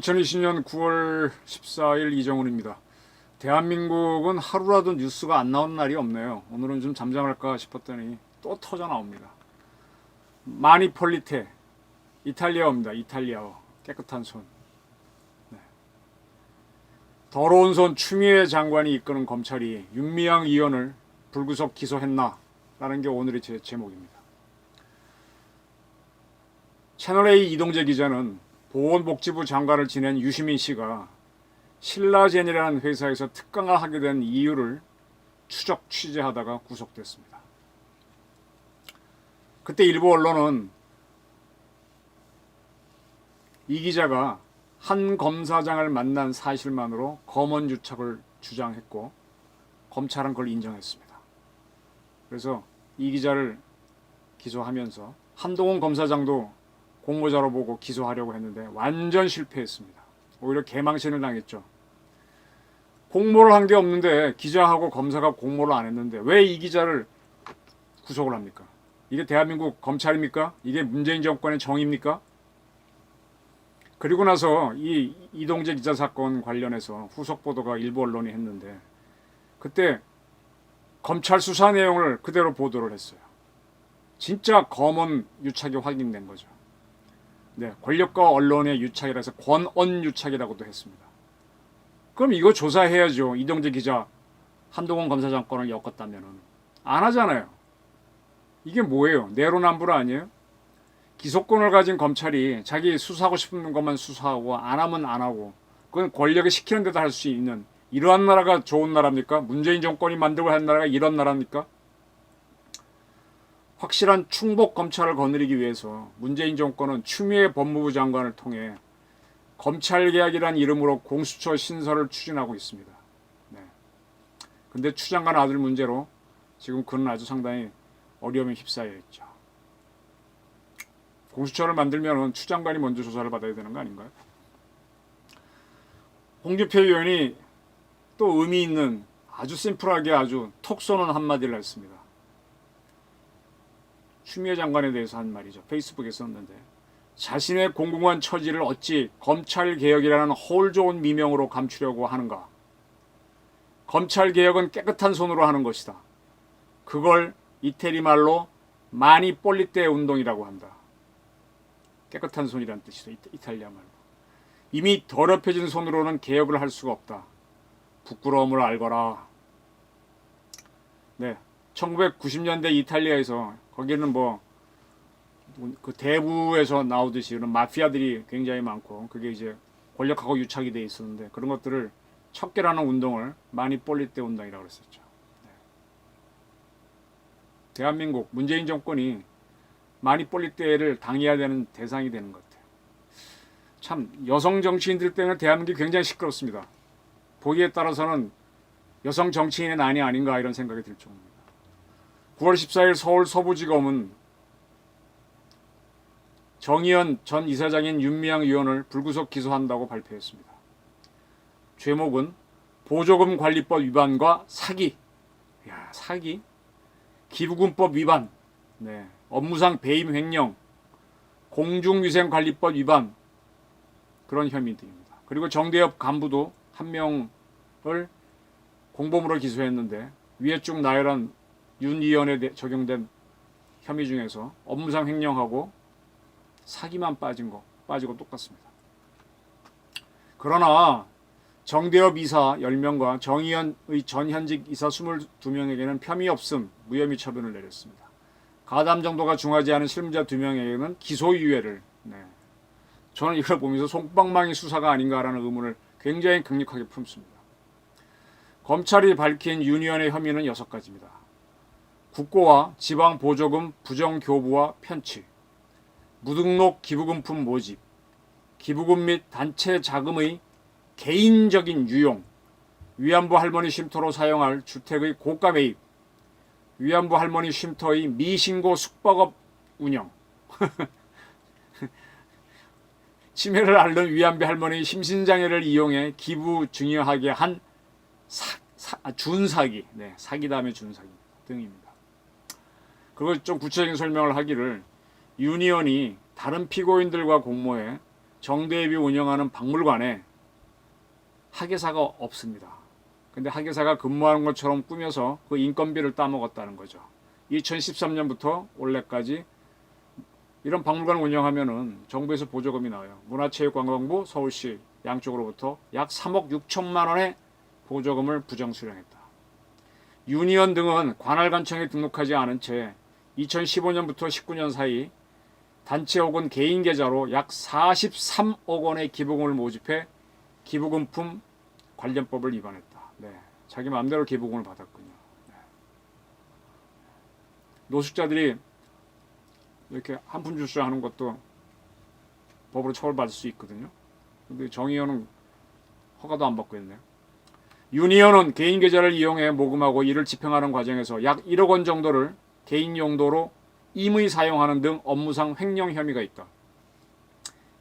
2020년 9월 14일 이정훈입니다. 대한민국은 하루라도 뉴스가 안 나오는 날이 없네요. 오늘은 좀 잠잠할까 싶었더니 또 터져 나옵니다. 마니폴리테, 이탈리아어입니다. 이탈리아어. 깨끗한 손. 네. 더러운 손 추미애 장관이 이끄는 검찰이 윤미향 의원을 불구속 기소했나? 라는 게 오늘의 제 제목입니다. 채널A 이동재 기자는 보건복지부 장관을 지낸 유시민 씨가 신라젠이라는 회사에서 특강을 하게 된 이유를 추적 취재하다가 구속됐습니다. 그때 일부 언론은 이 기자가 한 검사장을 만난 사실만으로 검언 유착을 주장했고 검찰은 그걸 인정했습니다. 그래서 이 기자를 기소하면서 한동훈 검사장도 공모자로 보고 기소하려고 했는데 완전 실패했습니다. 오히려 개망신을 당했죠. 공모를 한 게 없는데 기자하고 검사가 공모를 안 했는데 왜 이 기자를 구속을 합니까? 이게 대한민국 검찰입니까? 이게 문재인 정권의 정의입니까? 그리고 나서 이 이동재 기자 사건 관련해서 후속 보도가 일부 언론이 했는데 그때 검찰 수사 내용을 그대로 보도를 했어요. 진짜 검언 유착이 확인된 거죠. 네, 권력과 언론의 유착이라서 권언 유착이라고도 했습니다. 그럼 이거 조사해야죠. 이동재 기자 한동훈 검사장권을 엮었다면은 안 하잖아요. 이게 뭐예요? 내로남불 아니에요? 기소권을 가진 검찰이 자기 수사하고 싶은 것만 수사하고 안 하면 안 하고 그건 권력이 시키는 대로 할 수 있는 이러한 나라가 좋은 나라입니까? 문재인 정권이 만들고 한 나라가 이런 나라입니까? 확실한 충복 검찰을 거느리기 위해서 문재인 정권은 추미애 법무부 장관을 통해 검찰개혁이라는 이름으로 공수처 신설을 추진하고 있습니다. 네. 근데 추 장관 아들 문제로 지금 그는 아주 상당히 어려움에 휩싸여 있죠. 공수처를 만들면 추 장관이 먼저 조사를 받아야 되는 거 아닌가요? 홍준표 의원이 또 의미 있는 아주 심플하게 아주 톡 쏘는 한마디를 했습니다. 추미애 장관에 대해서 한 말이죠. 페이스북에 썼는데 자신의 공공한 처지를 어찌 검찰개혁이라는 홀 좋은 미명으로 감추려고 하는가. 검찰개혁은 깨끗한 손으로 하는 것이다. 그걸 이태리 말로 마니폴리테 운동이라고 한다. 깨끗한 손이란 뜻이죠. 이탈리아 말로. 이미 더럽혀진 손으로는 개혁을 할 수가 없다. 부끄러움을 알거라. 네, 1990년대 이탈리아에서 거기는 그 대부에서 나오듯이 그런 마피아들이 굉장히 많고 그게 이제 권력하고 유착이 돼 있었는데 그런 것들을 척결하는 운동을 마니폴리테 운동이라고 그랬었죠. 네. 대한민국 문재인 정권이 마니폴리테를 당해야 되는 대상이 되는 것 같아요. 참 여성 정치인들 때문에 대한민국이 굉장히 시끄럽습니다. 보기에 따라서는 여성 정치인의 난이 아닌가 이런 생각이 들 정도입니다. 9월 14일 서울 서부지검은 정의연 전 이사장인 윤미향 의원을 불구속 기소한다고 발표했습니다. 죄목은 보조금 관리법 위반과 사기, 사기, 기부금법 위반, 네, 업무상 배임 횡령, 공중위생관리법 위반 그런 혐의들입니다. 그리고 정대협 간부도 한 명을 공범으로 기소했는데 위에 쭉 나열한 윤 의원에 적용된 혐의 중에서 업무상 횡령하고 사기만 빠지고 똑같습니다. 그러나 정대협 이사 10명과 정의연의 전현직 이사 22명에게는 혐의 없음 무혐의 처분을 내렸습니다. 가담 정도가 중하지 않은 실무자 2명에게는 기소유예를. 네. 저는 이걸 보면서 솜방망이 수사가 아닌가라는 의문을 굉장히 강력하게 품습니다. 검찰이 밝힌 윤 의원의 혐의는 6가지입니다. 국고와 지방보조금 부정교부와 편취, 무등록 기부금품 모집, 기부금 및 단체 자금의 개인적인 유용, 위안부 할머니 쉼터로 사용할 주택의 고가 매입, 위안부 할머니 쉼터의 미신고 숙박업 운영, 치매를 앓는 위안부 할머니 심신장애를 이용해 기부 증여하게 한 준사기, 네, 사기 다음에 준사기 등입니다. 그걸 좀 구체적인 설명을 하기를 윤 의원이 다른 피고인들과 공모해 정대협이 운영하는 박물관에 학예사가 없습니다. 근데 학예사가 근무하는 것처럼 꾸며서 그 인건비를 따먹었다는 거죠. 2013년부터 올해까지 이런 박물관 운영하면은 정부에서 보조금이 나와요. 문화체육관광부, 서울시 양쪽으로부터 약 3억 6천만 원의 보조금을 부정 수령했다. 유니언 등은 관할관청에 등록하지 않은 채 2015년부터 19년 사이 단체 혹은 개인 계좌로 약 43억 원의 기부금을 모집해 기부금품 관련법을 위반했다. 네, 자기 마음대로 기부금을 받았군요. 네. 노숙자들이 이렇게 한푼 출세하는 것도 법으로 처벌받을 수 있거든요. 근데 정의연은 허가도 안 받고 있네요. 유니언은 개인 계좌를 이용해 모금하고 이를 집행하는 과정에서 약 1억 원 정도를 개인 용도로 임의 사용하는 등 업무상 횡령 혐의가 있다.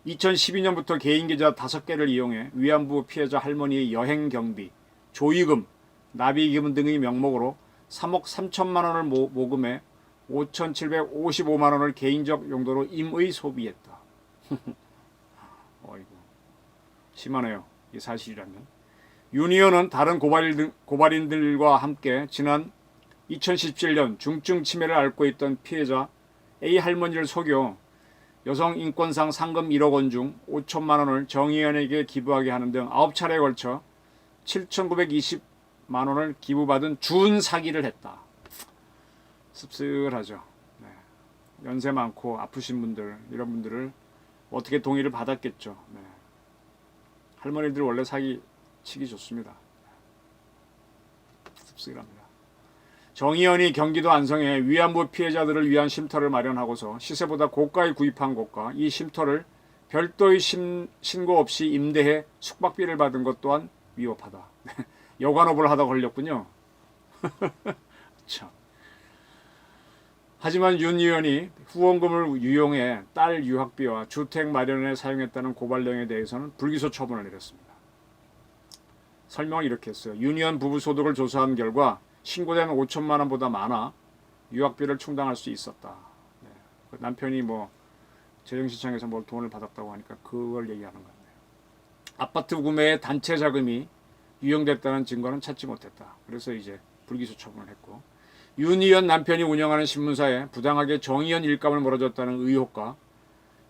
2012년부터 개인 계좌 5개를 이용해 위안부 피해자 할머니의 여행 경비, 조의금, 나비기금 등의 명목으로 3억 3천만 원을 모금해 5,755만 원을 개인적 용도로 임의 소비했다. 어이구, 심하네요. 이 사실이라면. 유니언은 다른 고발인들과 함께 지난 2017년 중증 치매를 앓고 있던 피해자 A 할머니를 속여 여성인권상 상금 1억 원 중 5천만 원을 정의연에게 기부하게 하는 등 9차례에 걸쳐 7,920만 원을 기부받은 준 사기를 했다. 씁쓸하죠. 네. 연세 많고 아프신 분들, 이런 분들을 어떻게 동의를 받았겠죠. 네. 할머니들 원래 사기 치기 좋습니다. 씁쓸합니다. 정의연이 경기도 안성에 위안부 피해자들을 위한 쉼터를 마련하고서 시세보다 고가에 구입한 곳과 이 쉼터를 별도의 신고 없이 임대해 숙박비를 받은 것 또한 위법하다. 여관업을 하다 걸렸군요. 참. 하지만 윤 의원이 후원금을 유용해 딸 유학비와 주택 마련에 사용했다는 고발령에 대해서는 불기소 처분을 내렸습니다. 설명을 이렇게 했어요. 윤 의원 부부 소득을 조사한 결과 신고된 5천만 원보다 많아 유학비를 충당할 수 있었다. 네. 남편이 뭐 재정시청에서 뭘 돈을 받았다고 하니까 그걸 얘기하는 건데, 아파트 구매에 단체 자금이 유용됐다는 증거는 찾지 못했다. 그래서 이제 불기소 처분을 했고, 윤 의원 남편이 운영하는 신문사에 부당하게 정의연 일감을 몰아줬다는 의혹과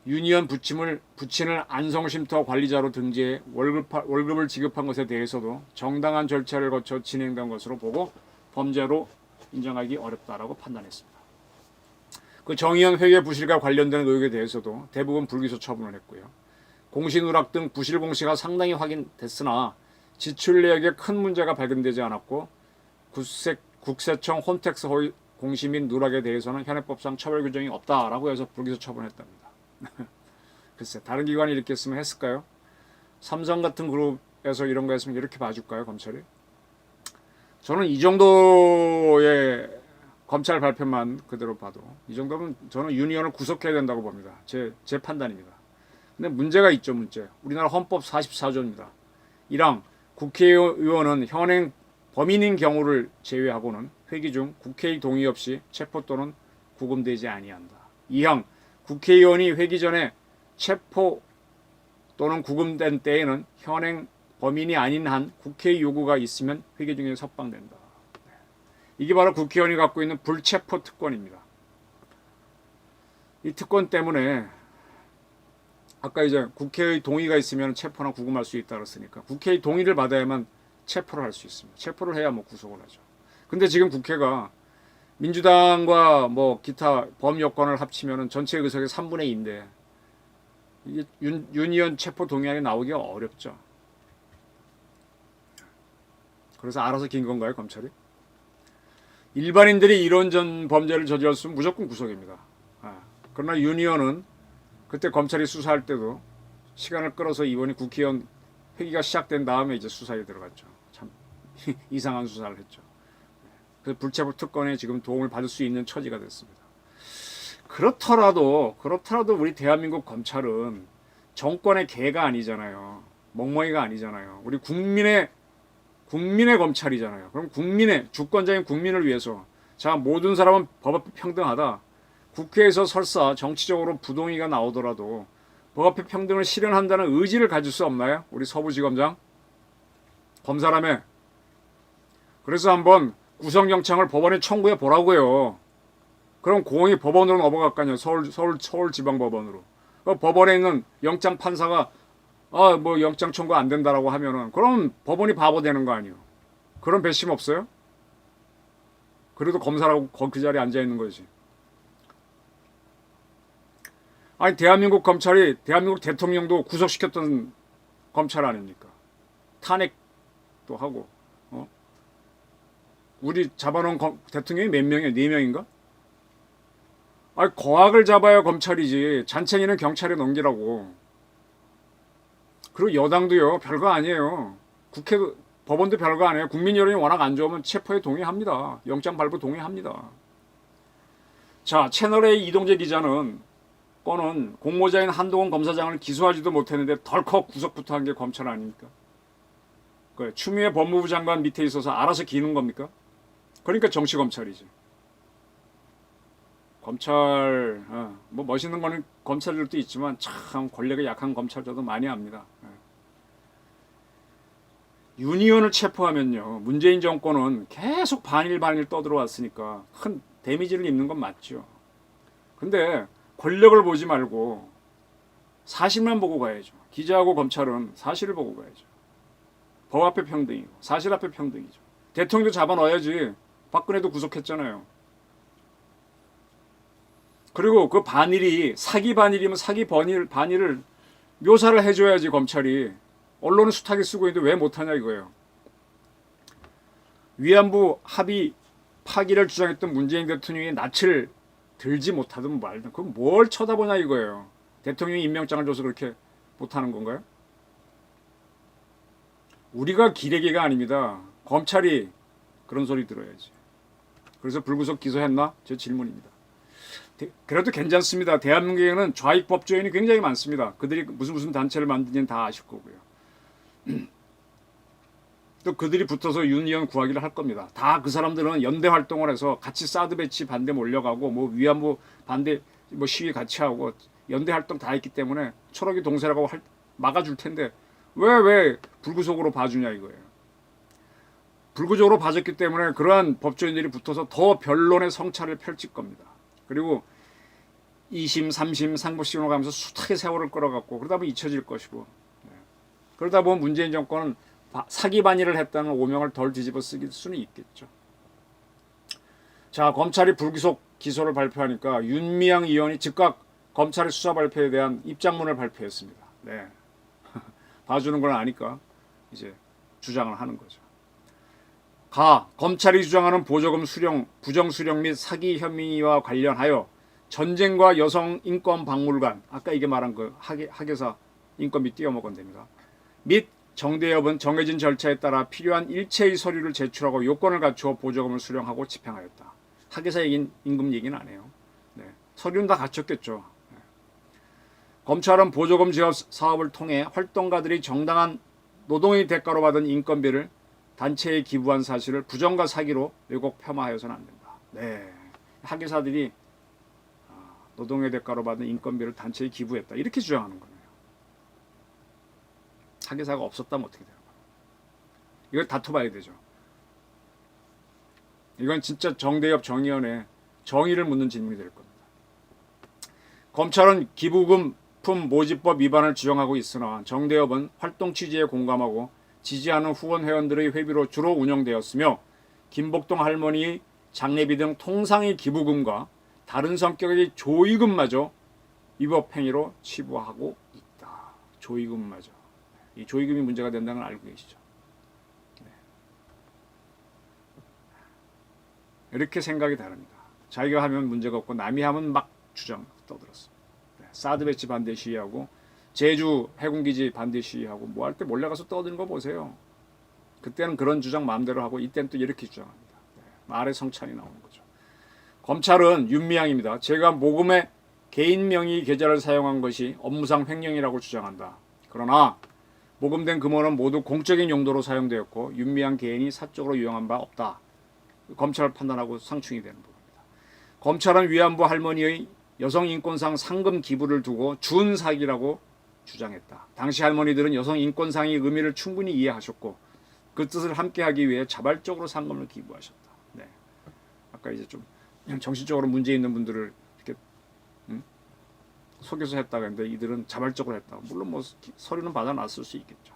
윤 의원 부친을 안성쉼터 관리자로 등재해 월급을 지급한 것에 대해서도 정당한 절차를 거쳐 진행된 것으로 보고 범죄로 인정하기 어렵다라고 판단했습니다. 그 정의연 회계 부실과 관련된 의혹에 대해서도 대부분 불기소 처분을 했고요. 공시누락 등 부실 공시가 상당히 확인됐으나 지출 내역에 큰 문제가 발견되지 않았고 국세청 홈택스 허위 공시 및 누락에 대해서는 현행법상 처벌 규정이 없다라고 해서 불기소 처분했답니다. 글쎄, 다른 기관이 이렇게 했으면 했을까요? 삼성 같은 그룹에서 이런 거 했으면 이렇게 봐줄까요, 검찰이? 저는 이 정도의 검찰 발표만 그대로 봐도 이 정도면 저는 윤 의원을 구속해야 된다고 봅니다. 제 판단입니다. 근데 문제가 있죠, 문제. 우리나라 헌법 44조입니다. 1항 국회의원은 현행 범인인 경우를 제외하고는 회기 중 국회의 동의 없이 체포 또는 구금되지 아니한다. 2항 국회의원이 회기 전에 체포 또는 구금된 때에는 현행 범인이 아닌 한 국회의 요구가 있으면 회기 중에 석방된다. 이게 바로 국회의원이 갖고 있는 불체포 특권입니다. 이 특권 때문에 아까 이제 국회의 동의가 있으면 체포나 구금할 수 있다 그랬으니까 국회의 동의를 받아야만 체포를 할 수 있습니다. 체포를 해야 뭐 구속을 하죠. 근데 지금 국회가 민주당과 뭐 기타 범여권을 합치면 전체 의석의 3분의 2인데 이게 윤 의원 체포 동의안이 나오기가 어렵죠. 그래서 알아서 긴 건가요, 검찰이? 일반인들이 이런 범죄를 저질렀으면 무조건 구속입니다. 그러나 윤 의원은 그때 검찰이 수사할 때도 시간을 끌어서 이번이 국회의원 회기가 시작된 다음에 이제 수사에 들어갔죠. 참 이상한 수사를 했죠. 그래서 불체포 특권에 지금 도움을 받을 수 있는 처지가 됐습니다. 그렇더라도 우리 대한민국 검찰은 정권의 개가 아니잖아요. 멍멍이가 아니잖아요. 우리 국민의 검찰이잖아요. 그럼 주권자인 국민을 위해서 자, 모든 사람은 법 앞에 평등하다. 국회에서 설사 정치적으로 부동의가 나오더라도 법 앞에 평등을 실현한다는 의지를 가질 수 없나요? 우리 서부지검장 검사라며. 그래서 한번 구성영장을 법원에 청구해 보라고요. 그럼 공이 법원으로 넘어갈 거 아니에요. 서울지방법원으로. 법원에 있는 영장 판사가 뭐 영장 청구 안 된다라고 하면은 그럼 법원이 바보 되는 거 아니에요. 그런 배심 없어요? 그래도 검사라고 그 자리에 앉아 있는 거지. 아니 대한민국 검찰이 대한민국 대통령도 구속시켰던 검찰 아닙니까? 탄핵도 하고. 우리 잡아놓은 대통령이 몇 명이에요? 4명인가? 아니 거악을 잡아야 검찰이지. 잔챙이는 경찰에 넘기라고. 그리고 여당도요. 별거 아니에요. 국회도 법원도 별거 아니에요. 국민 여론이 워낙 안 좋으면 체포에 동의합니다. 영장 발부 동의합니다. 자, 채널A 이동재 기자는 거는 공모자인 한동훈 검사장을 기소하지도 못했는데 덜컥 구속부터 한 게 검찰 아닙니까? 추미애 법무부 장관 밑에 있어서 알아서 기는 겁니까? 그러니까 정치검찰이지. 검찰 뭐 멋있는 거는 검찰들도 있지만 참 권력이 약한 검찰들도 많이 합니다. 윤 의원을 체포하면요. 문재인 정권은 계속 반일 떠들어왔으니까 큰 데미지를 입는 건 맞죠. 근데 권력을 보지 말고 사실만 보고 가야죠. 기자하고 검찰은 사실을 보고 가야죠. 법 앞에 평등이고 사실 앞에 평등이죠. 대통령도 잡아 넣어야지. 박근혜도 구속했잖아요. 그리고 그 반일이 사기 반일이면 사기 반일을 묘사를 해줘야지 검찰이. 언론은 숱하게 쓰고 있는데 왜 못하냐 이거예요. 위안부 합의 파기를 주장했던 문재인 대통령이 낯을 들지 못하든 말든 그럼 뭘 쳐다보냐 이거예요. 대통령이 임명장을 줘서 그렇게 못하는 건가요? 우리가 기레기가 아닙니다. 검찰이 그런 소리 들어야지. 그래서 불구속 기소했나? 제 질문입니다. 그래도 괜찮습니다. 대한민국에는 좌익 법조인이 굉장히 많습니다. 그들이 무슨 단체를 만드는지는 다 아실 거고요. 또 그들이 붙어서 윤 의원 구하기를 할 겁니다. 다 그 사람들은 연대 활동을 해서 같이 사드 배치 반대 몰려가고 뭐 위안부 반대 뭐 시위 같이 하고 연대 활동 다 했기 때문에 초록이 동세라고 막아줄 텐데 왜 불구속으로 봐주냐 이거예요. 불구속으로 봐줬기 때문에 그러한 법조인들이 붙어서 더 변론의 성찰을 펼칠 겁니다. 그리고 2심, 3심, 상부심으로 가면서 숱하게 세월을 끌어갔고 그러다 보면 잊혀질 것이고 그러다 보면 문재인 정권은 사기 반일을 했다는 오명을 덜 뒤집어 쓰길 수는 있겠죠. 자, 검찰이 불구속 기소를 발표하니까 윤미향 의원이 즉각 검찰의 수사 발표에 대한 입장문을 발표했습니다. 네. 봐주는 걸 아니까 이제 주장을 하는 거죠. 검찰이 주장하는 보조금 수령, 부정 수령 및 사기 혐의와 관련하여 전쟁과 여성 인권 박물관, 아까 이게 말한 그 학예사 인건비 띄어먹은 됩니다. 및 정대협은 정해진 절차에 따라 필요한 일체의 서류를 제출하고 요건을 갖추어 보조금을 수령하고 집행하였다. 학예사 임금 얘기는 안 해요. 네. 서류는 다 갖췄겠죠. 네. 검찰은 보조금 지원 사업을 통해 활동가들이 정당한 노동의 대가로 받은 인건비를 단체에 기부한 사실을 부정과 사기로 왜곡 폄하하여서는 안 된다. 네. 학예사들이 노동의 대가로 받은 인건비를 단체에 기부했다. 이렇게 주장하는 거예요. 학예사가 없었다면 어떻게 되는 거예요? 이걸 다퉈봐야 되죠. 이건 진짜 정대협 정의원의 정의를 묻는 질문이 될 겁니다. 검찰은 기부금품 모집법 위반을 주장하고 있으나 정대협은 활동 취지에 공감하고 지지하는 후원 회원들의 회비로 주로 운영되었으며 김복동 할머니의 장례비 등 통상의 기부금과 다른 성격의 조의금마저 위법 행위로 치부하고 있다. 조의금마저. 이 조의금이 문제가 된다는 걸 알고 계시죠? 네. 이렇게 생각이 다릅니다. 자기가 하면 문제가 없고 남이 하면 막 주장 떠들었어. 네. 사드 배치 반대 시위하고 제주 해군기지 반대 시위하고 뭐 할 때 몰래 가서 떠드는 거 보세요. 그때는 그런 주장 마음대로 하고 이때는 또 이렇게 주장합니다. 네. 말의 성찬이 나오는 거죠. 검찰은 윤미향입니다. 제가 모금에 개인 명의 계좌를 사용한 것이 업무상 횡령이라고 주장한다. 그러나 모금된 금원은 모두 공적인 용도로 사용되었고 윤미향 개인이 사적으로 유용한 바 없다. 검찰 판단하고 상충이 되는 부분입니다. 검찰은 위안부 할머니의 여성 인권상 상금 기부를 두고 준 사기라고 주장했다. 당시 할머니들은 여성 인권상의 의미를 충분히 이해하셨고 그 뜻을 함께하기 위해 자발적으로 상금을 기부하셨다. 네. 아까 이제 좀 정신적으로 문제 있는 분들을 이렇게 속여서 했다고 했는데 이들은 자발적으로 했다. 물론 뭐 서류는 받아놨을 수 있겠죠.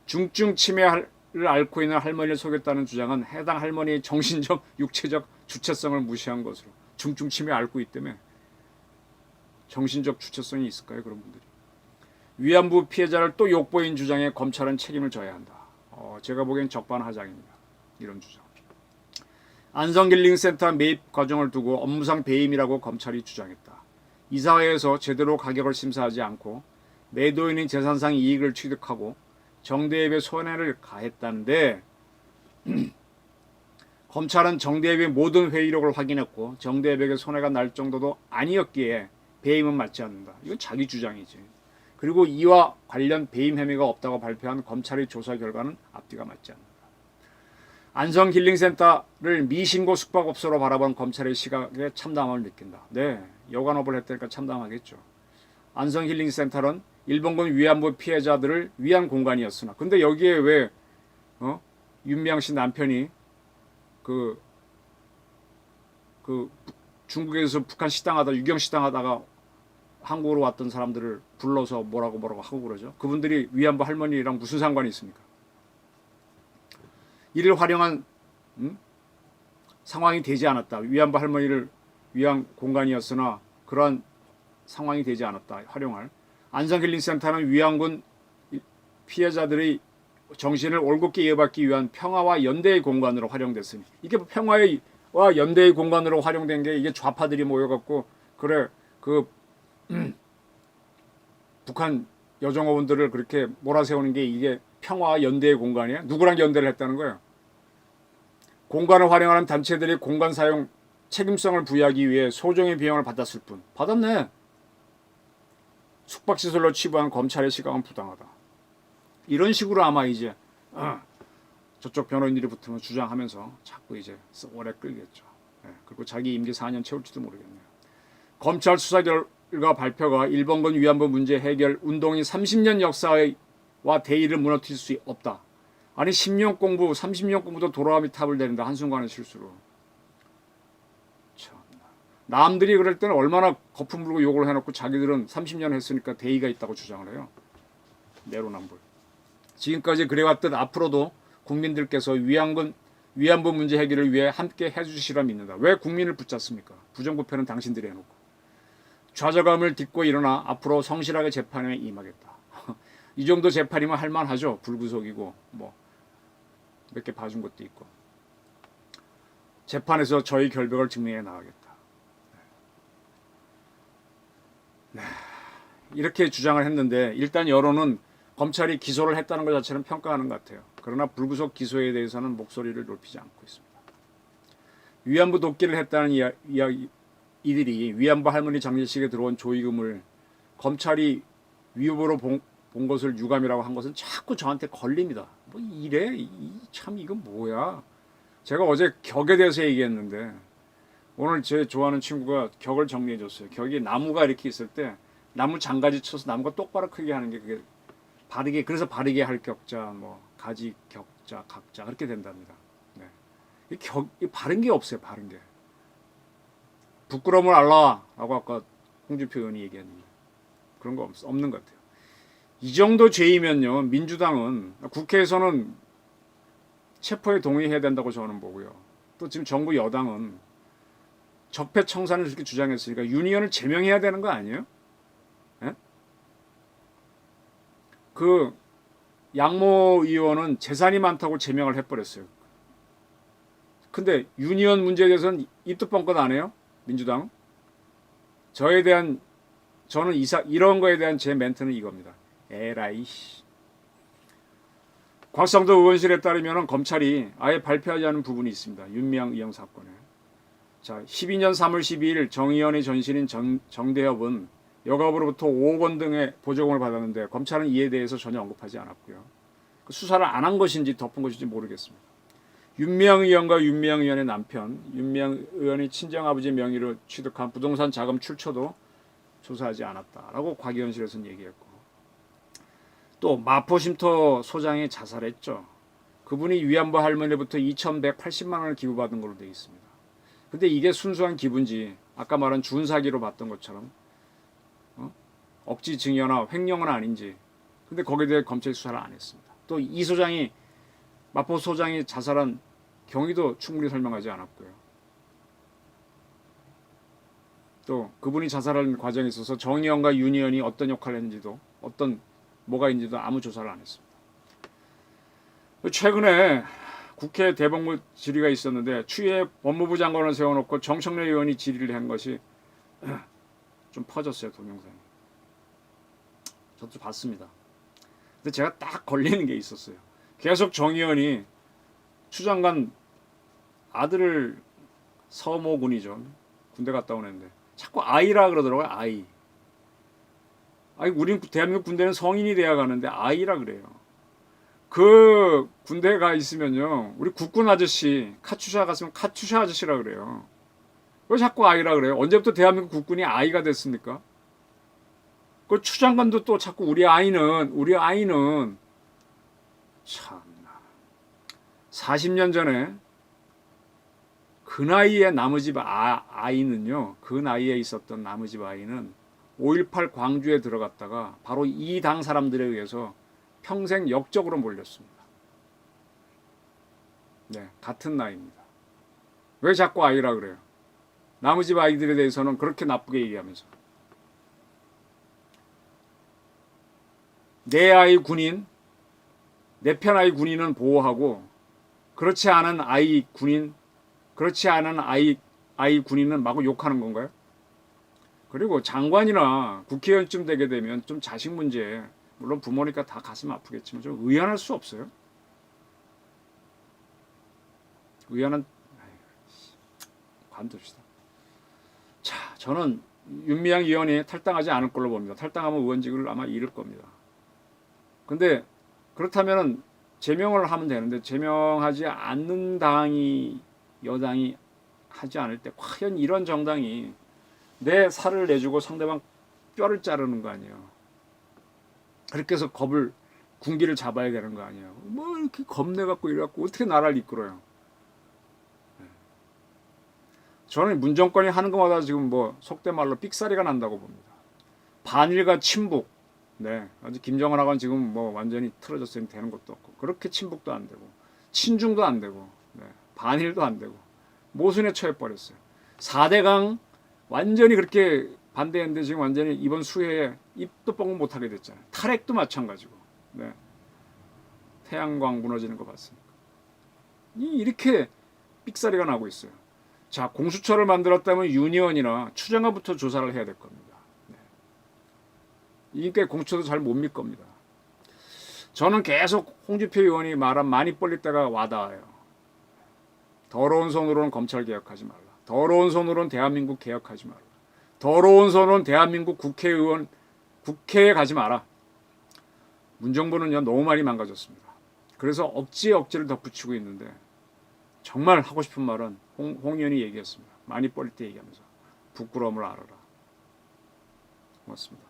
중증 치매를 앓고 있는 할머니를 속였다는 주장은 해당 할머니의 정신적, 육체적 주체성을 무시한 것으로. 중증 치매 앓고 있다며 정신적 주체성이 있을까요? 그런 분들이. 위안부 피해자를 또 욕보인 주장에 검찰은 책임을 져야 한다. 제가 보기엔 적반하장입니다. 이런 주장. 안성힐링센터 매입 과정을 두고 업무상 배임이라고 검찰이 주장했다. 이사회에서 제대로 가격을 심사하지 않고 매도인의 재산상 이익을 취득하고 정대협에 손해를 가했다는데 검찰은 정대협의 모든 회의록을 확인했고 정대협에게 손해가 날 정도도 아니었기에 배임은 맞지 않는다. 이건 자기 주장이지. 그리고 이와 관련 배임 혐의가 없다고 발표한 검찰의 조사 결과는 앞뒤가 맞지 않는다. 안성힐링센터를 미신고 숙박업소로 바라본 검찰의 시각에 참담함을 느낀다. 네, 여관업을 했다니까 참담하겠죠. 안성힐링센터는 일본군 위안부 피해자들을 위한 공간이었으나 근데 여기에 왜 윤미향 씨 남편이 그 중국에서 북한 시당하다 유경 시당하다가 한국으로 왔던 사람들을 불러서 뭐라고 하고 그러죠. 그분들이 위안부 할머니랑 무슨 상관이 있습니까? 이를 활용한 상황이 되지 않았다. 위안부 할머니를 위한 공간이었으나 그러한 상황이 되지 않았다. 활용할. 안성힐링센터는 위안군 피해자들의 정신을 올곧게 이어받기 위한 평화와 연대의 공간으로 활용됐으니 이게 평화와 연대의 공간으로 활용된 게 이게 좌파들이 모여갖고 그래 북한 여정어원들을 그렇게 몰아세우는 게 이게 평화와 연대의 공간이야? 누구랑 연대를 했다는 거예요? 공간을 활용하는 단체들이 공간 사용 책임성을 부여하기 위해 소정의 비용을 받았을 뿐. 받았네. 숙박시설로 치부한 검찰의 시각은 부당하다. 이런 식으로 아마 이제 저쪽 변호인들이 붙으면 주장하면서 자꾸 이제 오래 끌겠죠. 그리고 자기 임기 4년 채울지도 모르겠네요. 검찰 수사 결과 발표가 일본군 위안부 문제 해결 운동이 30년 역사와 대의를 무너뜨릴 수 없다. 아니 10년 공부, 30년 공부도 도라미 탑을 내린다. 한순간의 실수로. 참나. 남들이 그럴 때는 얼마나 거품 물고 욕을 해놓고 자기들은 30년 했으니까 대의가 있다고 주장을 해요. 내로남불. 지금까지 그래왔듯 앞으로도 국민들께서 위안부 문제 해결을 위해 함께 해주시라 믿는다. 왜 국민을 붙잡습니까? 부정부패는 당신들이 해놓고. 좌절감을 딛고 일어나 앞으로 성실하게 재판에 임하겠다. 이 정도 재판이면 할만하죠. 불구속이고 뭐 몇 개 봐준 것도 있고. 재판에서 저희 결백을 증명해 나가겠다. 네. 이렇게 주장을 했는데 일단 여론은 검찰이 기소를 했다는 것 자체는 평가하는 것 같아요. 그러나 불구속 기소에 대해서는 목소리를 높이지 않고 있습니다. 위안부 돕기를 했다는 이들이 위안부 할머니 장례식에 들어온 조의금을 검찰이 위협으로 본 것을 유감이라고 한 것은 자꾸 저한테 걸립니다. 뭐 이래? 참 이건 뭐야? 제가 어제 격에 대해서 얘기했는데 오늘 제 좋아하는 친구가 격을 정리해 줬어요. 격이 나무가 이렇게 있을 때 나무 장가지 쳐서 나무가 똑바로 크게 하는 게 그게 바르게 그래서 바르게 할 격자 뭐 가지 격자 각자 그렇게 된답니다. 네. 이 바른 게 없어요. 바른 게. 부끄러움을 알라라고 아까 홍준표 의원이 얘기했는데 그런 거 없는 것 같아요. 이 정도 죄이면요. 민주당은 국회에서는 체포에 동의해야 된다고 저는 보고요. 또 지금 정부 여당은 적폐청산을 이렇게 주장했으니까 윤 의원을 제명해야 되는 거 아니에요? 예? 그 양모 의원은 재산이 많다고 제명을 해버렸어요. 근데 윤 의원 문제에 대해서는 입도 뻥끗 안 해요. 민주당. 저는 이런 거에 대한 제 멘트는 이겁니다. 에라이 씨. 곽상도 의원실에 따르면 검찰이 아예 발표하지 않은 부분이 있습니다. 윤미향 의원 사건에. 자, 12년 3월 12일 정의연의 전신인 정대협은 여가부로부터 5억 원 등의 보조금을 받았는데 검찰은 이에 대해서 전혀 언급하지 않았고요. 수사를 안 한 것인지 덮은 것인지 모르겠습니다. 윤미향 의원과 윤미향 의원의 남편, 윤미향 의원이 친정아버지 명의로 취득한 부동산 자금 출처도 조사하지 않았다라고 과기원실에서는 얘기했고, 또 마포쉼터 소장이 자살했죠. 그분이 위안부 할머니로부터 2,180만 원을 기부받은 걸로 되어 있습니다. 근데 이게 순수한 기부인지 아까 말한 준사기로 봤던 것처럼 억지 증여나 횡령은 아닌지, 근데 거기에 대해 검찰이 수사를 안 했습니다. 또 이 소장이, 마포 소장이 자살한 경위도 충분히 설명하지 않았고요. 또 그분이 자살하는 과정에 있어서 정의원과 윤의원이 어떤 역할을 했는지도, 뭐가 있는지도 아무 조사를 안 했습니다. 최근에 국회 대법원 질의가 있었는데 추위에 법무부 장관을 세워놓고 정청래 의원이 질의를 한 것이 좀 퍼졌어요, 동영상이. 저도 봤습니다. 근데 제가 딱 걸리는 게 있었어요. 계속 정 의원이 추 장관 아들을, 서모 군이죠, 군대 갔다 오는데 자꾸 아이라 그러더라고요. 아이. 아니, 우린 대한민국 군대는 성인이 돼야 가는데 아이라 그래요. 그 군대 가 있으면요, 우리 국군 아저씨, 카투샤 갔으면 카투샤 아저씨라 그래요. 왜 자꾸 아이라 그래요? 언제부터 대한민국 국군이 아이가 됐습니까? 그 추 장관도 또 자꾸 우리 아이는 참나. 40년 전에 그 나이에 나무집 아이는요, 그 나이에 있었던 나무집 아이는 5.18 광주에 들어갔다가 바로 이 당 사람들에 의해서 평생 역적으로 몰렸습니다. 네, 같은 나이입니다. 왜 자꾸 아이라 그래요? 나무집 아이들에 대해서는 그렇게 나쁘게 얘기하면서. 내 아이 군인, 내 편 아이 군인은 보호하고, 그렇지 않은 아이 군인은 마구 욕하는 건가요? 그리고 장관이나 국회의원쯤 되게 되면 좀 자식 문제, 물론 부모니까 다 가슴 아프겠지만 좀 의연할 수 없어요? 의연한, 관둡시다. 자, 저는 윤미향 의원이 탈당하지 않을 걸로 봅니다. 탈당하면 의원직을 아마 잃을 겁니다. 근데 그렇다면 제명을 하면 되는데, 제명하지 않는 여당이 하지 않을 때 과연 이런 정당이 내 살을 내주고 상대방 뼈를 자르는 거 아니에요? 그렇게 해서 군기를 잡아야 되는 거 아니에요? 뭐 이렇게 겁내갖고 이래갖고 어떻게 나라를 이끌어요? 저는 문정권이 하는 것마다 지금 뭐 속된 말로 삑사리가 난다고 봅니다. 반일과 친북, 네, 아주 김정은하고는 지금 뭐 완전히 틀어졌으면 되는 것도 없고, 그렇게 친북도 안 되고 친중도 안 되고, 네, 반일도 안 되고 모순에 처해버렸어요. 4대강 완전히 그렇게 반대했는데 지금 완전히 이번 수해에 입도 뻥 못하게 됐잖아요. 탈핵도 마찬가지고, 네, 태양광 무너지는 거 봤습니까? 이렇게 삑사리가 나고 있어요. 자, 공수처를 만들었다면 윤의원이나 추장관부터 조사를 해야 될 겁니다. 이게 공수처도 잘 못 믿 겁니다. 저는 계속 홍준표 의원이 말한 많이 벌릴 때가 와닿아요. 더러운 손으로는 검찰 개혁하지 말라. 더러운 손으로는 대한민국 개혁하지 말라. 더러운 손으로는 대한민국 국회에 가지 마라. 문정부는요, 너무 많이 망가졌습니다. 그래서 억지를 덧붙이고 있는데, 정말 하고 싶은 말은 홍 의원이 얘기했습니다. 많이 벌릴 때 얘기하면서 부끄러움을 알아라. 고맙습니다.